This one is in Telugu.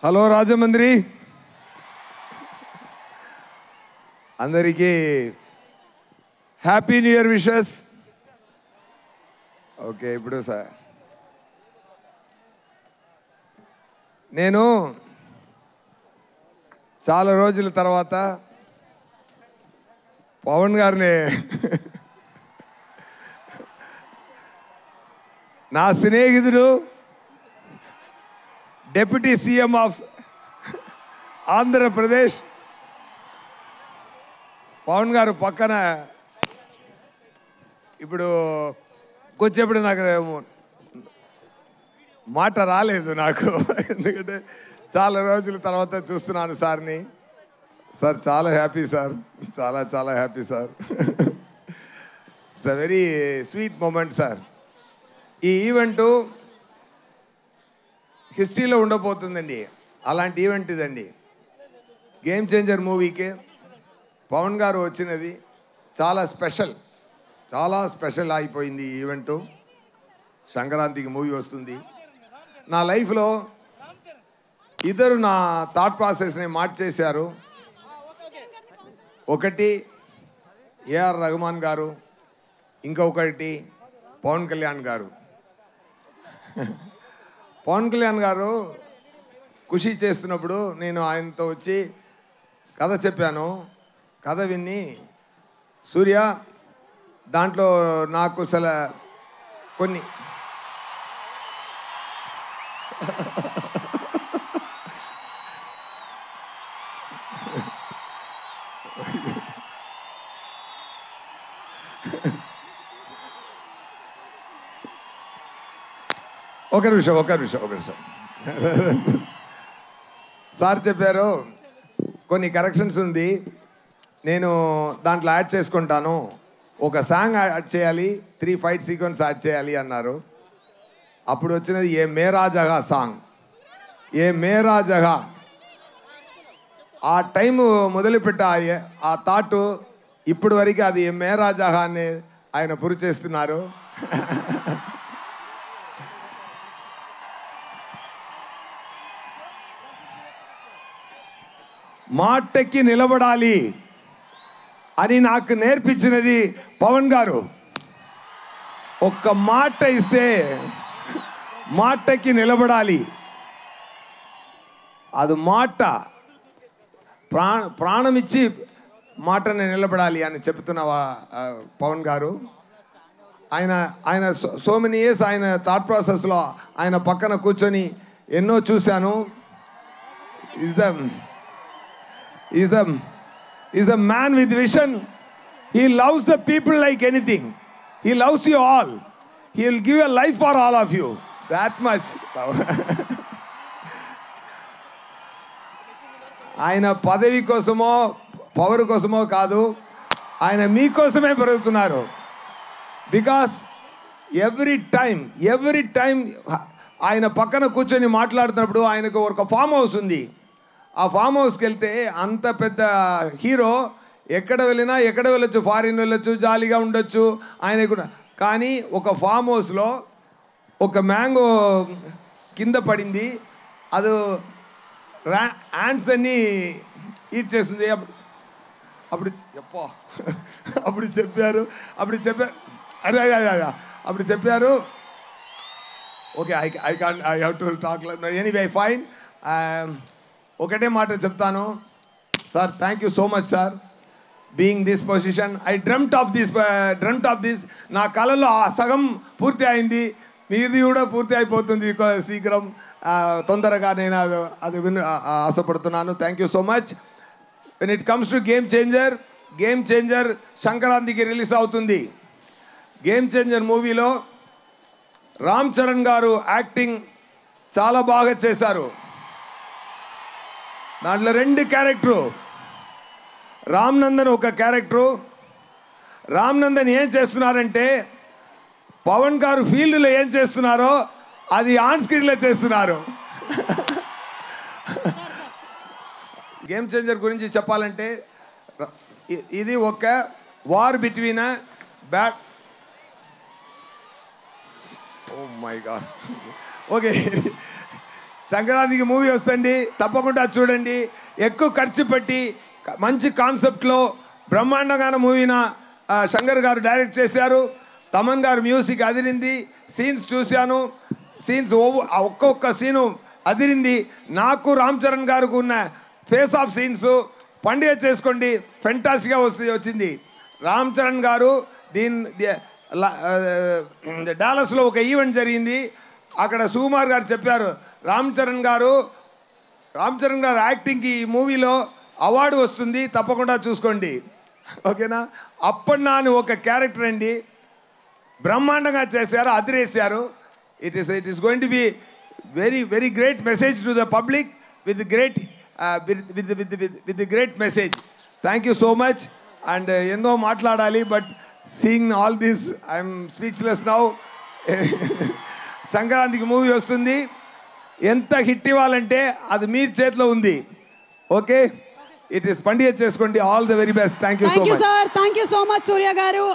హలో రాజమండ్రి అందరికీ happy new year wishes. Okay, ఇప్పుడు సార్ నేను చాలా రోజుల తర్వాత పవన్ గారిని నా స్నేహితుడు deputy CM of Andhra Pradesh Pawan గారు పక్కన ఇప్పుడు వచ్చేప్పుడు నాకు మాట రాలేదు నాకు, ఎందుకంటే చాలా రోజుల తర్వాత చూస్తున్నాను సార్ని. సార్ చాలా హ్యాపీ సార్, చాలా చాలా happy sir. It's a very sweet moment sir. ఈ ఈవెంటు హిస్టరీలో ఉండబోతుందండి. అలాంటి ఈవెంట్ ఇదండి. గేమ్ చేంజర్ మూవీకి పవన్ గారు వచ్చినది చాలా స్పెషల్, చాలా స్పెషల్ అయిపోయింది ఈ ఈవెంటు. సంక్రాంతికి మూవీ వస్తుంది. నా లైఫ్లో ఇద్దరు నా థాట్ ప్రాసెస్ని మార్చేశారు. ఒకటి ఏఆర్ రెహమాన్ గారు, ఇంకొకటి పవన్ కళ్యాణ్ గారు. పవన్ కళ్యాణ్ గారు ఖుషి చేస్తున్నప్పుడు నేను ఆయనతో వచ్చి కథ చెప్పాను. కథ విని సూర్య దాంట్లో నాకు అసలు కొన్ని ఒక నిమిషం సార్ చెప్పారు కొన్ని కరెక్షన్స్ ఉంది, నేను దాంట్లో యాడ్ చేసుకుంటాను, ఒక సాంగ్ యాడ్ చేయాలి, 3 ఫైట్ సీక్వెన్స్ యాడ్ చేయాలి అన్నారు. అప్పుడు వచ్చినది ఏ మేరా జగా సాంగ్. ఏ మేరా జగా ఆ టైము మొదలుపెట్ట ఆ థాటు ఇప్పటి వరకు అది ఏ మేరా జగా అని ఆయన పురి చేస్తున్నారు. మాటకి నిలబడాలి అని నాకు నేర్పించినది పవన్ గారు. ఒక్క మాట ఇస్తే మాటకి నిలబడాలి. అది మాట ప్రాణం ఇచ్చి మాటని నిలబడాలి అని చెప్తున్న పవన్ గారు. ఆయన సో మెనీ ఇయర్స్ ఆయన థాట్ ప్రాసెస్లో ఆయన పక్కన కూర్చొని ఎన్నో చూశాను. He's a man with vision. He loves the people like anything. He loves you all. He will give a life for all of you. That much. ఆయన పదవి కోసమో పవర్ కోసమో కాదు, ఆయన మీకోసమే పెరుగుతున్నారు. బికాస్ ఎవ్రీ టైం ఆయన పక్కన కూర్చొని మాట్లాడుతున్నప్పుడు ఆయనకు ఒక ఫామ్ హౌస్ ఉంది. ఆ ఫామ్ హౌస్కి వెళ్తే అంత పెద్ద హీరో ఎక్కడ వెళ్ళొచ్చు, ఫారిన్ వెళ్ళొచ్చు, జాలీగా ఉండొచ్చు ఆయన కూడా. కానీ ఒక ఫామ్ హౌస్లో ఒక మ్యాంగో కింద పడింది, అది యాంట్స్ అన్నీ ఈట్ చేస్తుంది. అప్పుడు చెప్పారు okay, I have to talk anyway fine. ఒకటే మాట చెప్తాను sir, thank you so much sir being this position. I dreamt of this. నా కళలో ఆ సగం పూర్తి అయింది, మీది కూడా పూర్తి అయిపోతుంది శీఘ్రం, తొందరగా. నేను అది ఆశపడుతున్నాను. Thank you so much. When it comes to game changer సంక్రాంతికి రిలీజ్ అవుతుంది. గేమ్ చేంజర్ మూవీలో రామ్ చరణ్ గారు యాక్టింగ్ చాలా బాగా చేశారు. దాంట్లో 2 క్యారెక్టరు. రామ్ నందన్ ఒక క్యారెక్టరు. రామ్ నందన్ ఏం చేస్తున్నారంటే పవన్ గారు ఫీల్డ్లో ఏం చేస్తున్నారో అది ఆన్ స్క్రీన్లో చేస్తున్నారు. గేమ్ చేంజర్ గురించి చెప్పాలంటే ఇది ఒక war between oh my god okay సంక్రాంతికి మూవీ వస్తుంది, తప్పకుండా చూడండి. ఎక్కువ ఖర్చు పెట్టి మంచి కాన్సెప్ట్లో బ్రహ్మాండంగా మూవీన శంకర్ గారు డైరెక్ట్ చేశారు. తమన్ గారు మ్యూజిక్ అదిరింది. సీన్స్ చూశాను, సీన్స్ ఒక్కొక్క సీను అదిరింది. నాకు రామ్ చరణ్ గారికి ఉన్న ఫేస్ ఆఫ్ సీన్స్ పండుగ చేసుకోండి, ఫెంటాస్టిక్గా వచ్చింది. రామ్ చరణ్ గారు డాలస్లో ఒక ఈవెంట్ జరిగింది. అక్కడ సుకుమార్ గారు చెప్పారు, రామ్ చరణ్ గారు యాక్టింగ్కి ఈ మూవీలో అవార్డు వస్తుంది, తప్పకుండా చూసుకోండి, ఓకేనా. అప్పటి నాని ఒక క్యారెక్టర్ అండి, బ్రహ్మాండంగా చేశారు, అదిరేశారు. It is going to be very very great message to the public with great with great message. Thank you so much. And ఎన్నో మాట్లాడాలి, but seeing all this I'm speechless now. సంక్రాంతికి మూవీ వస్తుంది, ఎంత హిట్ ఇవ్వాలంటే అది మీ చేతిలో ఉంది, ఓకే. ఇట్ ఈస్ పండుగ చేసుకోండి. All the very best. Thank you so much. Thank you so much Surya గారు.